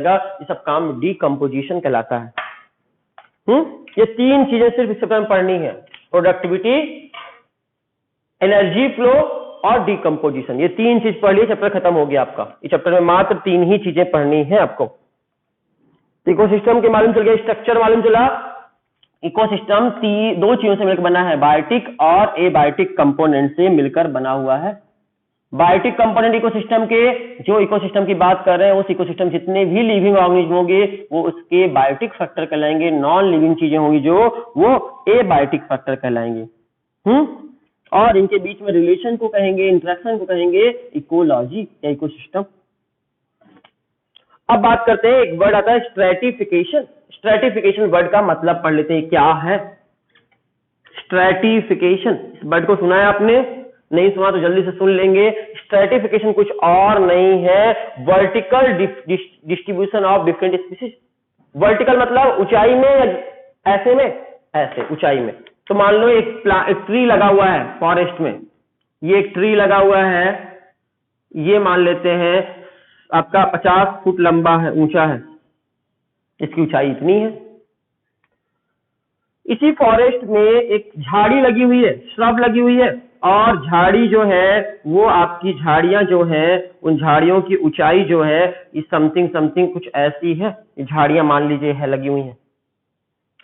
ये सब काम डीकम्पोजिशन कहलाता है। ये तीन चीजें सिर्फ इस चैप्टर में पढ़नी है, प्रोडक्टिविटी, एनर्जी फ्लो और डीकम्पोजिशन। ये तीन चीज पढ़ ली, चैप्टर खत्म हो गया आपका। इस चैप्टर में मात्र तीन ही चीजें पढ़नी है आपको। इकोसिस्टम के मालूम चल गया, स्ट्रक्चर मालूम चला। इकोसिस्टम दो चीजों से मिलकर बना है, बायोटिक और एबायोटिक कंपोनेंट से मिलकर बना हुआ है। बायोटिक कंपोनेंट इकोसिस्टम के, जो इकोसिस्टम की बात कर रहे हैं उस इकोसिस्टम जितने भी लिविंग ऑर्गेनिज्म होंगे वो उसके बायोटिक फैक्टर कहलाएंगे। नॉन लिविंग चीजें होंगी जो वो एबायोटिक फैक्टर कहलाएंगे। और इनके बीच में रिलेशन को कहेंगे, इंटरेक्शन को कहेंगे इकोलॉजी या इकोसिस्टम। अब बात करते हैं, एक वर्ड आता है स्ट्रेटिफिकेशन। स्ट्रेटिफिकेशन वर्ड का मतलब पढ़ लेते हैं, क्या है स्ट्रेटिफिकेशन। इस वर्ड को सुना है आपने? नहीं सुना तो जल्दी से सुन लेंगे। स्ट्रेटिफिकेशन कुछ और नहीं है, vertical distribution of different species. Vertical मतलब ऊंचाई में, ऐसे में, ऐसे ऊंचाई में। तो मान लो एक ट्री लगा हुआ है फॉरेस्ट में, ये एक ट्री लगा हुआ है, ये मान लेते हैं आपका 50 फुट लंबा है, ऊंचा है, इसकी ऊंचाई इतनी है। इसी फॉरेस्ट में एक झाड़ी लगी हुई है, श्रब लगी हुई है, और झाड़ी जो है वो आपकी झाड़ियां जो है उन झाड़ियों की ऊंचाई जो है ये समथिंग कुछ ऐसी है। झाड़ियां मान लीजिए है लगी हुई हैं,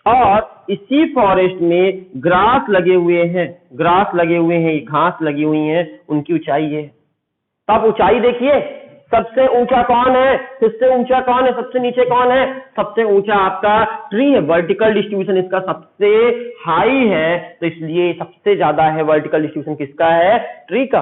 और इसी फॉरेस्ट में ग्रास लगे हुए हैं, घास लगी हुई हैं, उनकी ऊंचाई है। तो आप ऊंचाई देखिए, सबसे ऊंचा कौन है, सबसे ऊंचा कौन है, सबसे नीचे कौन है? सबसे ऊंचा आपका ट्री है। वर्टिकल डिस्ट्रीब्यूशन इसका सबसे हाई है, तो इसलिए सबसे ज्यादा है वर्टिकल डिस्ट्रीब्यूशन किसका है? ट्री का।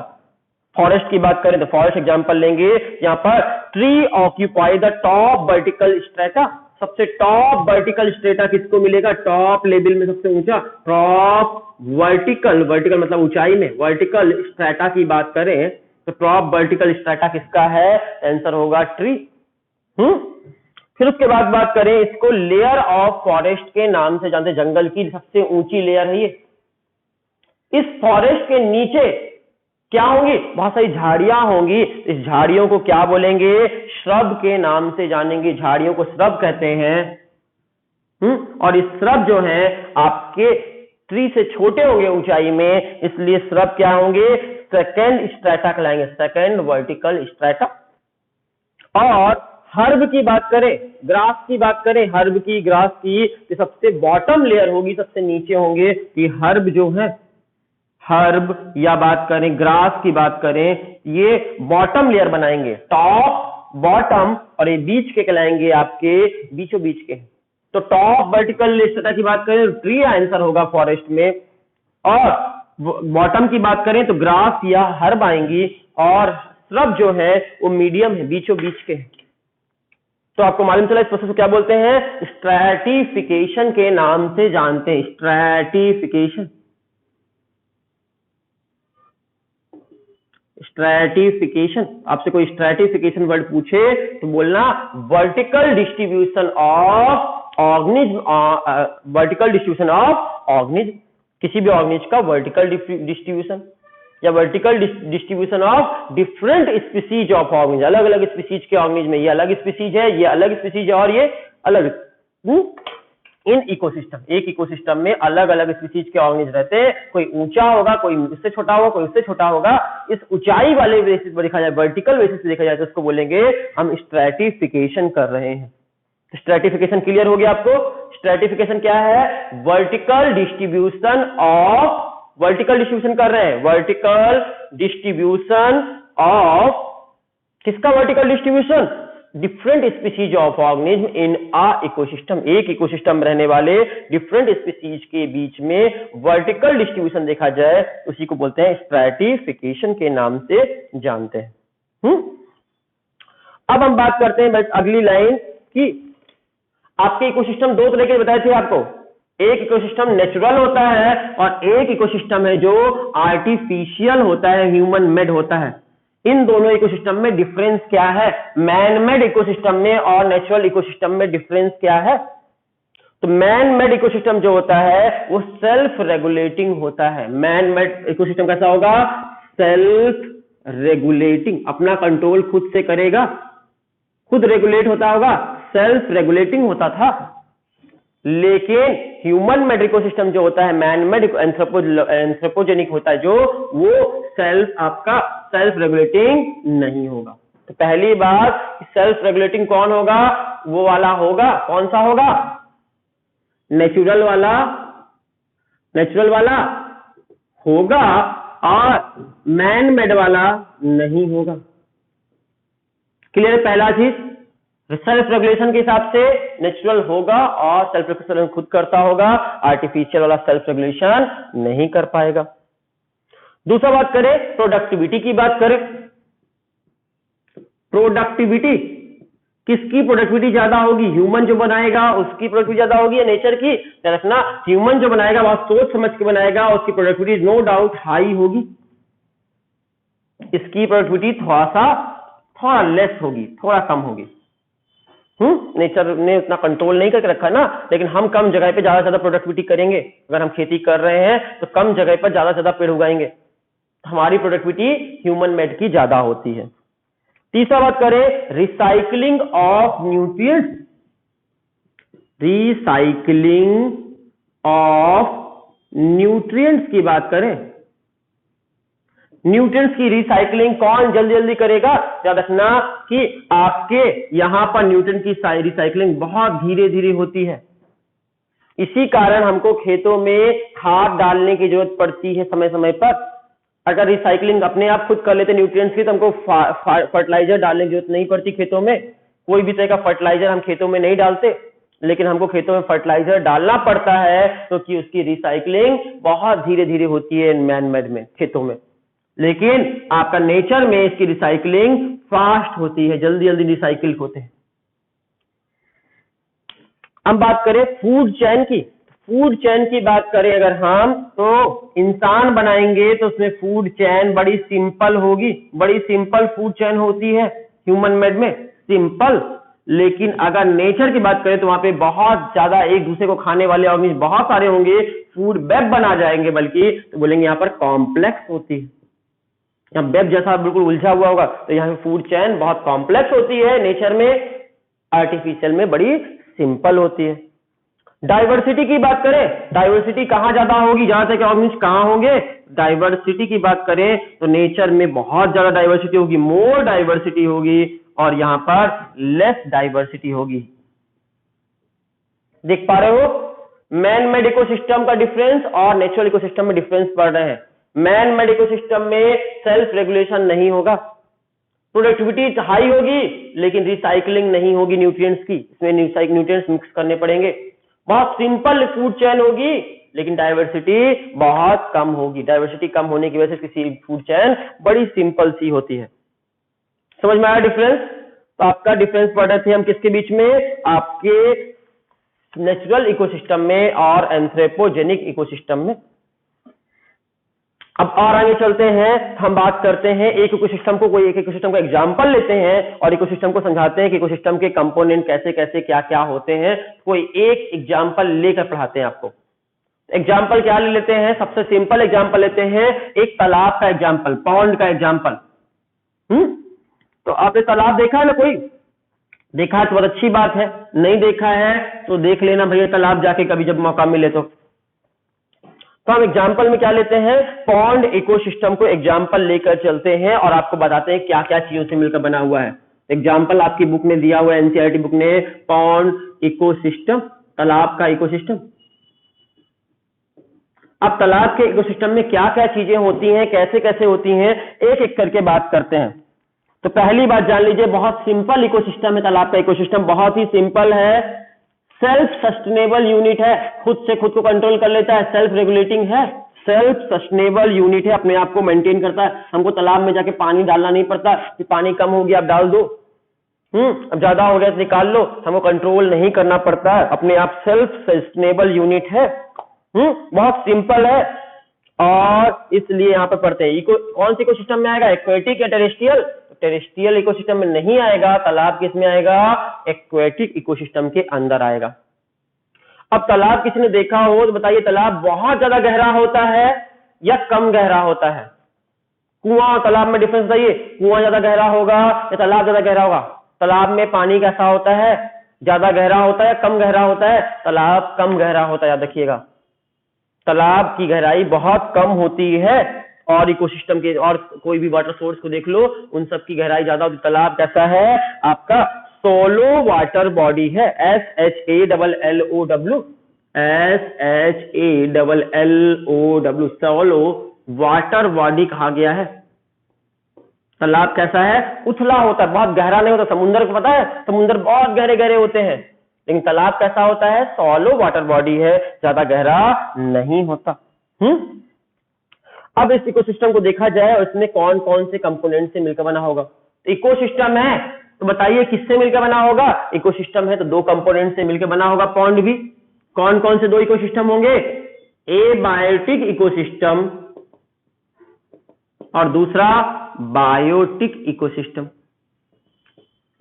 फॉरेस्ट की बात करें तो फॉरेस्ट एग्जांपल लेंगे, यहाँ पर tree occupy the top vertical strata. सबसे टॉप वर्टिकल स्ट्रेटा किसको मिलेगा? टॉप लेवल में सबसे ऊंचा टॉप वर्टिकल मतलब ऊंचाई में वर्टिकल स्ट्रेटा की बात करें तो टॉप वर्टिकल स्ट्रेटा किसका है? आंसर होगा ट्री। फिर उसके बाद बात करें, इसको लेयर ऑफ फॉरेस्ट के नाम से जानते, जंगल की सबसे ऊंची लेयर है ये। इस फॉरेस्ट के नीचे क्या होंगी? बहुत सारी झाड़ियां होंगी। इस झाड़ियों को क्या बोलेंगे? श्रब के नाम से जानेंगे। झाड़ियों को श्रब कहते हैं। और इस श्रब जो है आपके ट्री से छोटे होंगे ऊंचाई में, इसलिए श्रब क्या होंगे? सेकेंड स्ट्रेटा कहलाएंगे, सेकेंड वर्टिकल स्ट्रेटा। और हर्ब की बात करें, ग्रास की बात करें, हर्ब की, ग्रास की, तो सबसे बॉटम लेयर होगी, सबसे नीचे होंगे कि हर्ब जो है, हर्ब या बात करें ग्रास की बात करें, ये बॉटम लेयर बनाएंगे, टॉप बॉटम, और ये बीच के कहलाएंगे आपके बीचों बीच के। तो टॉप वर्टिकल स्ट्रेटा की बात करें तो ट्री आंसर होगा फॉरेस्ट में, और बॉटम की बात करें तो ग्रास या हर्ब आएंगी, और श्रब जो है वो मीडियम है, बीचों बीच के। तो आपको मालूम चला इस प्रोसेस को क्या बोलते हैं? स्ट्रैटिफिकेशन के नाम से जानते हैं, स्ट्रैटिफिकेशन। स्ट्रैटिफिकेशन, आपसे कोई स्ट्रैटिफिकेशन वर्ड पूछे तो बोलना vertical distribution of organism, vertical distribution of organism, किसी भी ऑर्गेनिज्म का वर्टिकल डिस्ट्रीब्यूशन, या vertical distribution of different species of organism. अलग अलग स्पीसीज के ऑर्गेनिज्म में, ये अलग स्पीसीज है, ये अलग स्पीसीज है, और ये अलग। इन इकोसिस्टम, एक इकोसिस्टम में अलग अलग स्पीसीज के ऑर्गेनिज्म रहते हैं, कोई ऊंचा होगा, कोई उससे छोटा होगा, कोई उससे छोटा होगा। इस ऊंचाई वाले बेसिस पर देखा जाए, वर्टिकल बेसिस पे देखा जाए, तो उसको बोलेंगे हम स्ट्रैटिफिकेशन कर रहे हैं। स्ट्रैटिफिकेशन क्लियर हो गया आपको? स्ट्रैटिफिकेशन क्या है? Vertical distribution of, vertical distribution कर रहे हैं, वर्टिकल डिस्ट्रीब्यूशन ऑफ, किसका vertical distribution? Different species of organism in a ecosystem. एक इकोसिस्टम में रहने वाले डिफरेंट स्पीसीज के बीच में वर्टिकल डिस्ट्रीब्यूशन देखा जाए, उसी को बोलते हैं स्ट्रैटिफिकेशन के नाम से जानते हैं। अब हम बात करते हैं बस अगली लाइन की, आपके इकोसिस्टम दो तरह के बताए थे आपको। एक इकोसिस्टम नेचुरल होता है, और एक इकोसिस्टम है जो आर्टिफिशियल होता है, ह्यूमन मेड होता है। इन दोनों इकोसिस्टम में डिफरेंस क्या है? मैन मेड इकोसिस्टम में और नेचुरल इकोसिस्टम में डिफरेंस क्या है? तो मैन मेड इकोसिस्टम जो होता है वो सेल्फ रेगुलेटिंग होता है। मैन मेड इकोसिस्टम कैसा होगा? सेल्फ रेगुलेटिंग, अपना कंट्रोल खुद से करेगा, खुद रेगुलेट होता होगा, सेल्फ रेगुलेटिंग होता था। लेकिन ह्यूमन मेड इकोसिस्टम जो होता है, मैन मेड एंथ्रोपोजेनिक होता है जो, वो आपका सेल्फ रेगुलेटिंग नहीं होगा। तो पहली बात, सेल्फ रेगुलेटिंग कौन होगा? वो वाला होगा, कौन सा होगा? नेचुरल वाला होगा और मैन मेड वाला नहीं होगा। क्लियर? पहला चीज, सेल्फ रेगुलेशन के हिसाब से नेचुरल होगा और सेल्फ रेगुलेशन खुद करता होगा, आर्टिफिशियल वाला सेल्फ रेगुलेशन नहीं कर पाएगा। दूसरा बात करें, प्रोडक्टिविटी की बात करें। प्रोडक्टिविटी, किसकी प्रोडक्टिविटी ज्यादा होगी? ह्यूमन जो बनाएगा उसकी प्रोडक्टिविटी ज्यादा होगी या नेचर की? रखना, ह्यूमन जो बनाएगा बहुत सोच समझ के बनाएगा, उसकी प्रोडक्टिविटी नो डाउट हाई होगी। इसकी प्रोडक्टिविटी थोड़ा लेस होगी, थोड़ा कम होगी। नेचर ने उतना कंट्रोल नहीं करके रखा ना, लेकिन हम कम जगह पे ज्यादा से ज्यादा प्रोडक्टिविटी करेंगे। अगर हम खेती कर रहे हैं तो कम जगह पर ज्यादा से ज्यादा पेड़ उगाएंगे, हमारी प्रोडक्टिविटी ह्यूमन मेड की ज्यादा होती है। तीसरा बात करें, recycling of nutrients. Recycling of nutrients की बात करें, न्यूट्रिएंट्स की रिसाइकलिंग कौन जल्दी जल्दी करेगा? याद रखना कि आपके यहां पर न्यूट्रिएंट की रिसाइकलिंग बहुत धीरे धीरे होती है। इसी कारण हमको खेतों में खाद डालने की जरूरत पड़ती है समय समय पर। अगर रिसाइकलिंग अपने आप खुद कर लेते न्यूट्रिएंट्स की, तो हमको फर्टिलाइजर डालने की जरूरत नहीं पड़ती खेतों में। कोई भी तरह का फर्टिलाइजर हम खेतों में नहीं डालते, लेकिन हमको खेतों में फर्टिलाइजर डालना पड़ता है क्योंकि उसकी रिसाइकलिंग बहुत धीरे धीरे होती है मैन मेड में, खेतों में। लेकिन आपका नेचर में इसकी रिसाइकलिंग फास्ट होती है, जल्दी जल्दी रिसाइकिल होते हैं। हम बात करें फूड चेन की। फूड चेन की बात करें अगर हम, तो इंसान बनाएंगे तो उसमें फूड चेन बड़ी सिंपल होगी, बड़ी सिंपल फूड चेन होती है ह्यूमन मेड में, सिंपल। लेकिन अगर नेचर की बात करें तो वहां पे बहुत ज्यादा एक दूसरे को खाने वाले ऑर्गेनिज्म बहुत सारे होंगे, फूड वेब बना जाएंगे, बल्कि तो बोलेंगे यहाँ पर कॉम्प्लेक्स होती है। यहाँ वेब जैसा बिल्कुल उलझा हुआ होगा, तो यहाँ पे फूड चेन बहुत कॉम्प्लेक्स होती है नेचर में, आर्टिफिशियल में बड़ी सिंपल होती है। डाइवर्सिटी की बात करें, डाइवर्सिटी कहां ज्यादा होगी? जहां तक ऑर्गेनिज्म कहां होंगे? डाइवर्सिटी की बात करें तो नेचर में बहुत ज्यादा डाइवर्सिटी होगी, मोर डाइवर्सिटी होगी, और यहां पर लेस डाइवर्सिटी होगी। देख पा रहे हो मैन मेड इकोसिस्टम का डिफरेंस और नेचुरल इकोसिस्टम में डिफरेंस पड़ रहे हैं। मैन मेड इकोसिस्टम में सेल्फ रेगुलेशन नहीं होगा, प्रोडक्टिविटी हाई होगी, लेकिन रिसाइकलिंग नहीं होगी न्यूट्रिएंट्स की, इसमें न्यूट्रिएंट्स मिक्स करने पड़ेंगे। बहुत सिंपल फूड चेन होगी, लेकिन डाइवर्सिटी बहुत कम होगी। डाइवर्सिटी कम होने की वजह से किसी फूड चेन बड़ी सिंपल सी होती है। समझ में आया डिफरेंस? तो आपका डिफरेंस पढ़ रहे थे हम किसके बीच में? आपके नेचुरल इकोसिस्टम में और एंथ्रोपोजेनिक इकोसिस्टम में। अब और आगे चलते हैं, हम बात करते हैं एक इकोसिस्टम को, कोई एक इकोसिस्टम का एग्जांपल लेते हैं और इकोसिस्टम को समझाते हैं कि इकोसिस्टम के कंपोनेंट कैसे कैसे क्या क्या होते हैं। कोई एक एग्जांपल लेकर पढ़ाते हैं आपको। एग्जांपल क्या ले लेते हैं? सबसे सिंपल एग्जांपल लेते हैं, एक तालाब का एग्जांपल, पॉन्ड का एग्जांपल। तो आपने तालाब देखा है ना? कोई देखा है तो बहुत अच्छी बात है, नहीं देखा है तो देख लेना भैया तालाब जाके कभी जब मौका मिले तो। हम एग्जाम्पल में क्या लेते हैं? पॉन्ड इकोसिस्टम को एग्जाम्पल लेकर चलते हैं और आपको बताते हैं क्या क्या चीजों से मिलकर बना हुआ है। एग्जाम्पल आपकी बुक में दिया हुआ है, एनसीईआरटी बुक ने, पॉन्ड इकोसिस्टम, तालाब का इकोसिस्टम। अब तालाब के इकोसिस्टम में क्या क्या चीजें होती हैं, कैसे कैसे होती हैं, एक एक करके बात करते हैं। तो पहली बात जान लीजिए, बहुत सिंपल इकोसिस्टम है तालाब का इकोसिस्टम, बहुत ही सिंपल है, सेल्फ सस्टेनेबल यूनिट है, खुद से खुद को कंट्रोल कर लेता है, सेल्फ रेगुलेटिंग है, सेल्फ सस्टेनेबल यूनिट है, अपने आप को मेंटेन करता है। हमको तालाब में जाके पानी डालना नहीं पड़ता कि पानी कम हो गया आप डाल दो, अब ज्यादा हो गया तो निकाल लो, हमको कंट्रोल नहीं करना पड़ता, अपने आप सेल्फ सस्टेनेबल यूनिट है। बहुत सिंपल है और इसलिए यहां पर पढ़ते हैं। कौन सी इकोसिस्टम में आएगा? एक्वेटिक या टेरेस्ट्रियल? टेरेस्ट्रियल इकोसिस्टम में नहीं आएगा, तालाब किस में आएगा? एक्वेटिक इकोसिस्टम के अंदर आएगा। अब तालाब किसी ने देखा हो तो बताइए, तालाब बहुत ज्यादा गहरा होता है या कम गहरा होता है? कुआं और तालाब में डिफरेंस बताइए, कुआं ज्यादा गहरा होगा या तालाब ज्यादा गहरा होगा? तालाब में पानी कैसा होता है, ज्यादा गहरा होता है, कम गहरा होता है? तालाब कम गहरा होता है, याद रखिएगा। तालाब की गहराई बहुत कम होती है और इकोसिस्टम के और कोई भी वाटर सोर्स को देख लो, उन सब की गहराई ज्यादा होती है। तालाब कैसा है आपका? सोलो वाटर बॉडी है, SHALLOW, SHALLOW, solo water body कहा गया है। तालाब कैसा है? उथला होता है, बहुत गहरा नहीं होता। समुद्र को पता है, समुद्र बहुत गहरे गहरे होते हैं, लेकिन तालाब कैसा होता है? सॉलो वाटर बॉडी है, ज्यादा गहरा नहीं होता। अब इस इकोसिस्टम को देखा जाए और इसमें कौन कौन से कंपोनेंट से मिलकर बना होगा। इकोसिस्टम है तो बताइए किससे मिलकर बना होगा? इकोसिस्टम है तो दो कंपोनेंट से मिलकर बना होगा। पॉन्ड भी कौन कौन से दो इकोसिस्टम होंगे? एबायोटिक इकोसिस्टम और दूसरा बायोटिक इकोसिस्टम,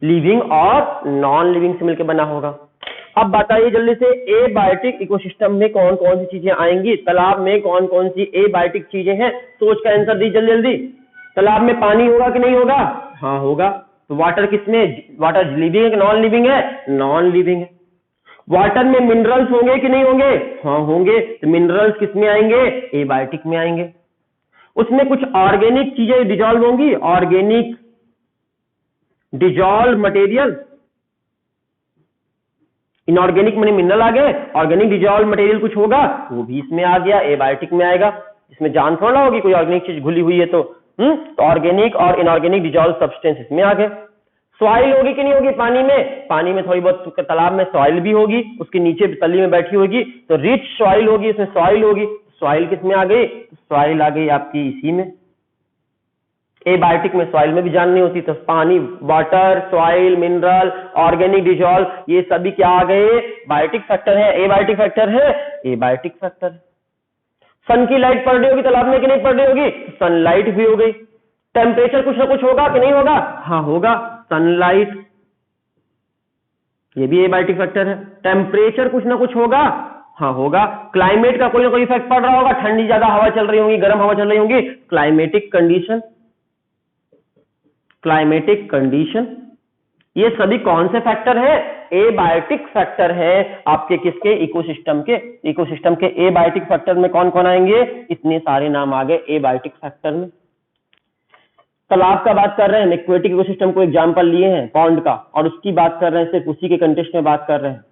लिविंग और नॉन लिविंग से मिलकर बना होगा। अब बताइए जल्दी से, एबायोटिक इकोसिस्टम में कौन कौन सी चीजें आएंगी? तालाब में कौन कौन सी एबायोटिक चीजें हैं? सोच का आंसर दी जल्दी जल्दी। तालाब में पानी होगा कि नहीं होगा? हाँ होगा। तो वाटर किसमें? वाटर लिविंग है कि नॉन लिविंग है? नॉन लिविंग है। वाटर में मिनरल्स होंगे कि नहीं होंगे? हाँ होंगे। तो मिनरल्स किसमें आएंगे? एबायोटिक में आएंगे। उसमें कुछ ऑर्गेनिक चीजें डिजॉल्व होंगी, organic dissolved material. Inorganic money mineral आ गए, ऑर्गेनिक डिजॉल्व मटेरियल कुछ होगा, वो भी इसमें आ गया, एबायोटिक में आएगा। इसमें जान थोड़ा होगी कोई ऑर्गेनिक चीज घुली हुई है तो ऑर्गेनिक और इनऑर्गेनिक डिजॉल्व सब्सटेंस इसमें आ गए। सॉइल होगी कि नहीं होगी पानी में? पानी में थोड़ी बहुत तालाब में सॉइल भी होगी, उसके नीचे तली में बैठी होगी, तो रिच सॉइल होगी, इसमें सॉइल होगी। सॉइल किसमें आ गई? सॉइल आ गई आपकी इसी में। एबायोटिक में सॉइल में भी जान नहीं होती, तो पानी, water, soil, mineral, organic dissolve, ये सभी क्या आ गए? बायोटिक फैक्टर है। एबायोटिक फैक्टर है, एबायोटिक फैक्टर। सन की लाइट पड़ रही होगी तालाब में कि नहीं पड़ रही होगी? सनलाइट भी हो गई। टेम्परेचर कुछ ना कुछ होगा कि नहीं होगा? हाँ होगा, सनलाइट, ये भी एबायोटिक फैक्टर है। टेम्परेचर कुछ ना कुछ होगा? हाँ होगा। क्लाइमेट का कोई ना कोई इफेक्ट पड़ रहा होगा, ठंडी ज्यादा हवा चल रही होगी, गर्म हवा चल रही होगी, क्लाइमेटिक कंडीशन, क्लाइमेटिक कंडीशन। ये सभी कौन से फैक्टर है? एबायोटिक फैक्टर है आपके किसके? इकोसिस्टम के। इकोसिस्टम के एबायोटिक फैक्टर में कौन कौन आएंगे? इतने सारे नाम आ गए एबायोटिक फैक्टर में। तालाब का बात कर रहे हैं, एक्वेटिक इकोसिस्टम को एग्जांपल लिए हैं पॉन्ड का, और उसकी बात कर रहे हैं, सिर्फ उसी के कंटेक्स्ट में बात कर रहे हैं।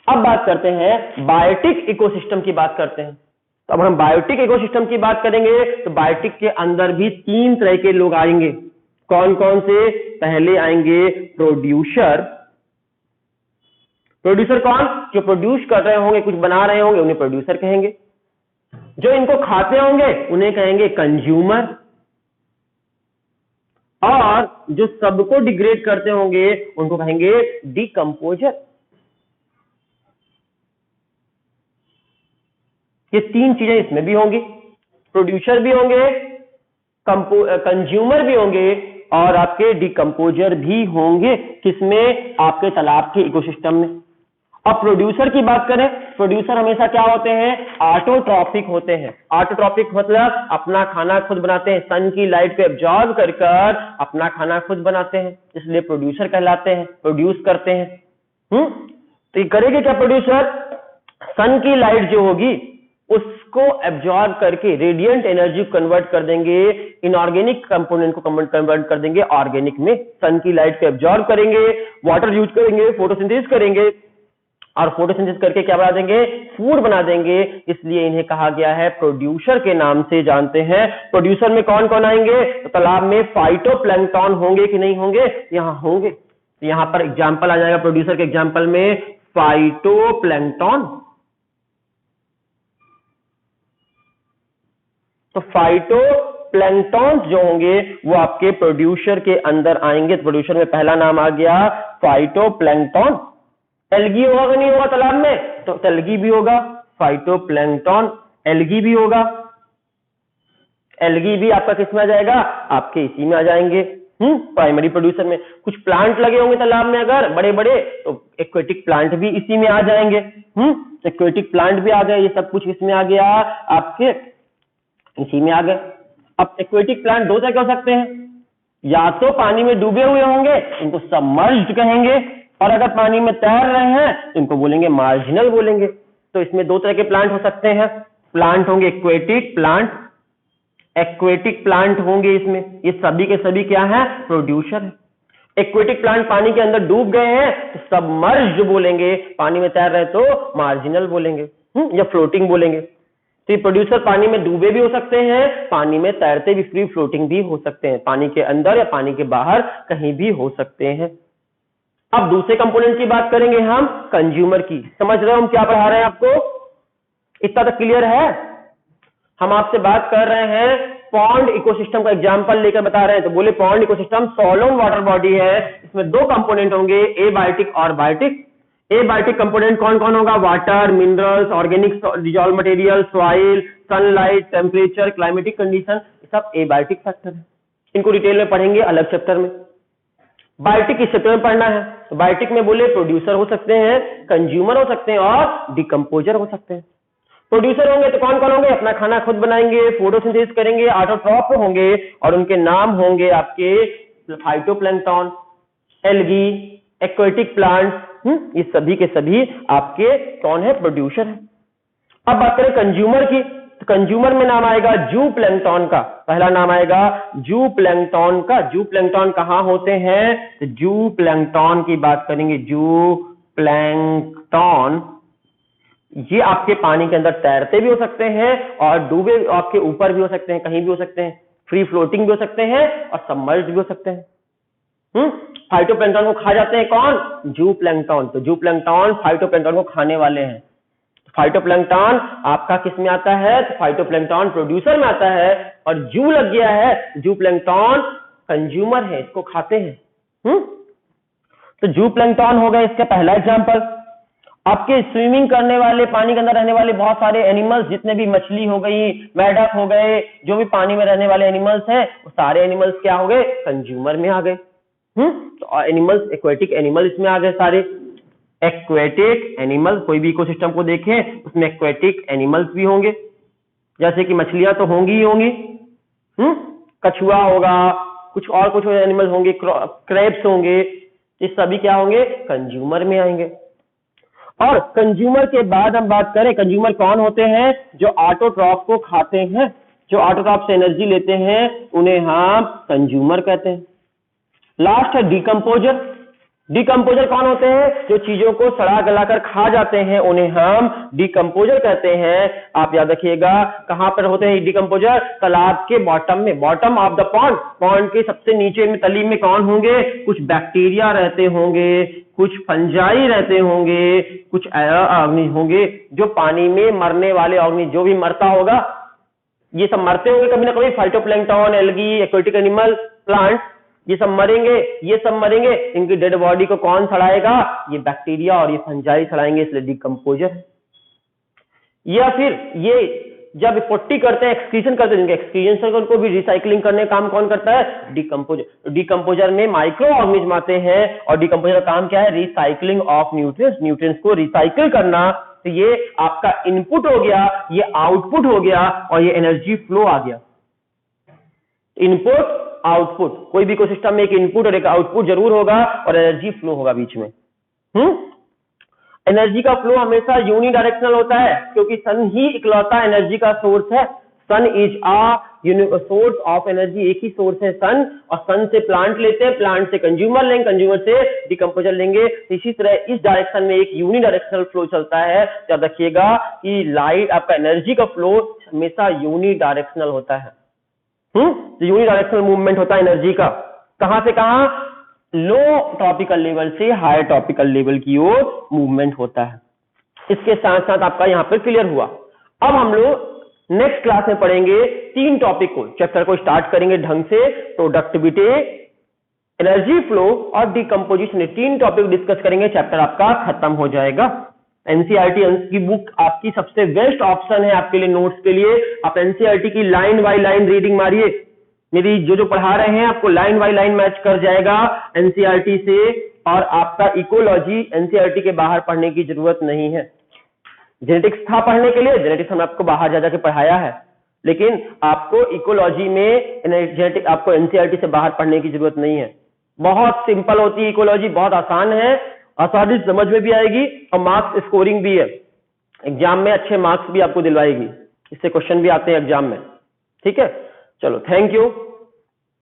अब बात करते हैं बायोटिक इकोसिस्टम की बात करते हैं। तो अब हम बायोटिक इकोसिस्टम की बात करेंगे तो बायोटिक के अंदर भी तीन तरह के लोग आएंगे। कौन कौन से? पहले आएंगे प्रोड्यूसर। प्रोड्यूसर कौन? जो प्रोड्यूस कर रहे होंगे, कुछ बना रहे होंगे, उन्हें प्रोड्यूसर कहेंगे। जो इनको खाते होंगे उन्हें कहेंगे कंज्यूमर। और जो सबको डिग्रेड करते होंगे उनको कहेंगे डिकम्पोजर। ये तीन चीजें इसमें भी होंगी, प्रोड्यूसर भी होंगे, कंज्यूमर भी होंगे और आपके डिकम्पोजर भी होंगे। किसमें? आपके तालाब के इकोसिस्टम में। अब प्रोड्यूसर की बात करें, प्रोड्यूसर हमेशा क्या होते हैं? ऑटोट्रॉपिक होते हैं। ऑटोट्रॉपिक मतलब अपना खाना खुद बनाते हैं, सन की लाइट को एब्जॉर्ब कर कर अपना खाना खुद बनाते हैं, इसलिए प्रोड्यूसर कहलाते हैं, प्रोड्यूस करते हैं। तो ये करेंगे क्या प्रोड्यूसर? सन की लाइट जो होगी उसको एब्जॉर्ब करके रेडिएंट एनर्जी कन्वर्ट कर देंगे, इनऑर्गेनिक कंपोनेंट को कन्वर्ट कर देंगे ऑर्गेनिक में। सन की लाइट को एब्जॉर्ब करेंगे, वाटर यूज करेंगे, फोटोसिंथेसिस करेंगे और फोटोसिंथेसिस करके क्या बना देंगे? फूड बना देंगे। इसलिए इन्हें कहा गया है प्रोड्यूसर के नाम से जानते हैं। प्रोड्यूसर में कौन कौन आएंगे? तो तालाब में फाइटोप्लैंक्टन होंगे कि नहीं होंगे? यहां होंगे। तो यहां पर एग्जाम्पल आ जाएगा प्रोड्यूसर के एग्जाम्पल में फाइटोप्लैंक्टन। तो फाइटोप्लैंक्टन जो होंगे वो आपके प्रोड्यूसर के अंदर आएंगे। तो प्रोड्यूसर में पहला नाम आ गया फाइटोप्लैंक्टन। एल्गी होगा कि नहीं होगा तालाब में? तो एल्गी भी होगा, फाइटोप्लैंक्टन, एल्गी भी होगा। एल्गी भी आपका किस में आ जाएगा? आपके इसी में आ जाएंगे, प्राइमरी प्रोड्यूसर में। कुछ प्लांट लगे होंगे तालाब में अगर बड़े बड़े, तो एक्वेटिक प्लांट भी इसी में आ जाएंगे। एक्वेटिक प्लांट भी आ गए, ये सब कुछ इसमें आ गया, आपके इसी में आ गए। अब एक्वेटिक प्लांट दो तरह के हो सकते हैं, या तो पानी में डूबे हुए होंगे, इनको सबमर्ज्ड कहेंगे, और अगर पानी में तैर रहे हैं तो इनको बोलेंगे मार्जिनल बोलेंगे। तो इसमें दो तरह के प्लांट हो सकते हैं, प्लांट होंगे एक्वेटिक प्लांट, एक्वेटिक प्लांट होंगे इसमें, ये सभी के सभी क्या है, प्रोड्यूसर है। एक्वेटिक प्लांट पानी के अंदर डूब गए हैं तो सबमर्ज्ड बोलेंगे, पानी में तैर रहे तो मार्जिनल बोलेंगे, या फ्लोटिंग बोलेंगे। तो ये प्रोड्यूसर पानी में डूबे भी हो सकते हैं, पानी में तैरते भी, फ्री फ्लोटिंग भी हो सकते हैं, पानी के अंदर या पानी के बाहर कहीं भी हो सकते हैं। अब दूसरे कंपोनेंट की बात करेंगे हम, कंज्यूमर की। समझ रहे हो हम क्या पढ़ा रहे हैं आपको? इतना तक क्लियर है? हम आपसे बात कर रहे हैं पॉन्ड इकोसिस्टम का एग्जांपल लेकर बता रहे हैं। तो बोले पॉन्ड इकोसिस्टम सॉलोन वाटर बॉडी है, इसमें दो कंपोनेंट होंगे, एबायोटिक और बायोटिक। एबायोटिक कंपोनेंट कौन कौन होगा? Water, minerals, organic dissolve material, soil, sunlight, temperature, climatic condition, सब एबायोटिक फैक्टर है। इनको डिटेल में पढ़ेंगे अलग चैप्टर में। बायोटिक इस चैप्टर में पढ़ना है। तो बायोटिक में बोले प्रोड्यूसर हो सकते हैं, कंज्यूमर हो सकते हैं और डिकम्पोजर हो सकते हैं। प्रोड्यूसर होंगे तो कौन कौन होंगे? अपना खाना खुद बनाएंगे, फोटोसिंथेसिस करेंगे, ऑटोट्रॉफ होंगे, और उनके नाम होंगे आपके फाइटोप्लैंक्टन, एल्गी, एक्वेटिक प्लांट्स, ये सभी के सभी आपके कौन है? प्रोड्यूसर है। अब बात करें कंज्यूमर की, तो कंज्यूमर में नाम आएगा जू प्लैंक्टन का, पहला नाम आएगा जू प्लैंक्टन का। जू प्लैंक्टन कहां होते हैं? तो जू प्लैंक्टन की बात करेंगे, जू प्लैंक्टन ये आपके पानी के अंदर तैरते भी हो सकते हैं और डूबे आपके ऊपर भी हो सकते हैं, कहीं भी हो सकते हैं, फ्री फ्लोटिंग भी हो सकते हैं और सबमर्ज्ड भी हो सकते हैं। फाइटोप्लैंक्टन को खा जाते हैं कौन? जू प्लैंक्टन। तो जू प्लैंक्टन फाइटोप्लैंक्टन को खाने वाले हैं। फाइटोप्लैंक्टन आपका किस में आता है? तो फाइटोप्लैंक्टन प्रोड्यूसर में आता है, और जू लग गया है, जू प्लैंक्टन कंज्यूमर है, इसको खाते हैं। तो जू प्लैंक्टन हो गया इसका पहला एग्जांपल। आपके स्विमिंग करने वाले, पानी के अंदर रहने वाले बहुत सारे एनिमल्स, जितने भी मछली हो गई, मेढक हो गए, जो भी पानी में रहने वाले एनिमल्स हैं, वो सारे एनिमल्स क्या हो गए? कंज्यूमर में आ गए। तो एनिमल्स, एक्वेटिक एनिमल इसमें आ गए सारे। एक्वेटिक एनिमल, कोई भी इकोसिस्टम को देखें उसमें एक्वेटिक एनिमल्स भी होंगे, जैसे कि मछलियां तो होंगी ही होंगी, कछुआ होगा, कुछ और कुछ एनिमल होंगे, क्रैब्स होंगे, ये सभी क्या होंगे? कंज्यूमर में आएंगे। और कंज्यूमर के बाद हम बात करें, कंज्यूमर कौन होते हैं? जो ऑटोट्रॉफ को खाते हैं, जो ऑटोट्रॉफ से एनर्जी लेते हैं, उन्हें हम कंज्यूमर कहते हैं। लास्ट है डिकम्पोजर। डिकम्पोजर कौन होते हैं? जो चीजों को सड़ा गलाकर खा जाते हैं, उन्हें हम डिकम्पोजर कहते हैं। आप याद रखिएगा कहां पर होते हैं डिकम्पोजर? तालाब के बॉटम में, bottom of the pond, pond के सबसे नीचे में, तली में कौन होंगे? कुछ बैक्टीरिया रहते होंगे, कुछ फंजाई रहते होंगे, कुछ ऑर्गेनिज्म होंगे, जो पानी में मरने वाले ऑर्गेनिज्म, जो भी मरता होगा, ये सब मरते होंगे कभी ना कभी। Phytoplankton, algae, aquatic animal, plant, ये सब मरेंगे, ये सब मरेंगे। इनकी डेड बॉडी को कौन सड़ाएगा? ये बैक्टीरिया और ये फंजाई सड़ाएंगे, इसलिए डिकम्पोजर। या फिर ये जब पोटी करते हैं, एक्सक्रीशन करते हैं, एक्सक्रीशन को भी रिसाइकलिंग करने का काम कौन करता है? डिकम्पोजर। डिकम्पोजर में माइक्रो ऑर्गेनिज्म आते हैं, और डिकम्पोजर का काम क्या है? रिसाइकलिंग ऑफ न्यूट्रिएंट्स, न्यूट्रिएंट्स को रिसाइकिल करना। तो ये आपका इनपुट हो गया, ये आउटपुट हो गया, और ये एनर्जी फ्लो आ गया। इनपुट आउटपुट, कोई भी इकोसिस्टम में एक इनपुट और एक आउटपुट जरूर होगा, और एनर्जी फ्लो होगा बीच में। एनर्जी का फ्लो हमेशा यूनिडायरेक्शनल होता है, क्योंकि सन ही इकलौता एनर्जी का सोर्स है। Sun is a source of energy, एक ही सोर्स है सन, और सन से प्लांट लेते हैं, प्लांट से कंज्यूमर लेंगे, कंज्यूमर से डिकम्पोजर लेंगे। इसी तरह इस डायरेक्शन में एक यूनिडायरेक्शनल फ्लो चलता है। याद रखिएगा कि लाइट, आपका एनर्जी का फ्लो हमेशा यूनिडायरेक्शनल होता है। यूनिडायरेक्शनल मूवमेंट होता है एनर्जी का। कहां से कहां? लो टॉपिकल लेवल से हायर टॉपिकल लेवल की ओर मूवमेंट होता है। इसके साथ साथ आपका यहां पर क्लियर हुआ। अब हम लोग नेक्स्ट क्लास में पढ़ेंगे 3 टॉपिक को, चैप्टर को स्टार्ट करेंगे ढंग से। प्रोडक्टिविटी, एनर्जी फ्लो और डिकम्पोजिशन, 3 टॉपिक डिस्कस करेंगे, चैप्टर आपका खत्म हो जाएगा। एनसीईआरटी की बुक आपकी सबसे बेस्ट ऑप्शन है आपके लिए, नोट्स के लिए। आप एनसीईआरटी की लाइन बाय लाइन रीडिंग मारिए, मेरी जो पढ़ा रहे हैं आपको लाइन बाय लाइन मैच कर जाएगा एनसीईआरटी से, और आपका इकोलॉजी एनसीईआरटी के बाहर पढ़ने की जरूरत नहीं है। जेनेटिक्स था पढ़ने के लिए, जेनेटिक्स हमने आपको बाहर जा जाके पढ़ाया है, लेकिन आपको इकोलॉजी में एनर्जेटिक, आपको एनसीईआरटी से बाहर पढ़ने की जरूरत नहीं है। बहुत सिंपल होती है इकोलॉजी, बहुत आसान है, आसानी से समझ में भी आएगी और मार्क्स स्कोरिंग भी है। एग्जाम में अच्छे मार्क्स भी आपको दिलवाएगी, इससे क्वेश्चन भी आते हैं एग्जाम में। ठीक है, चलो थैंक यू।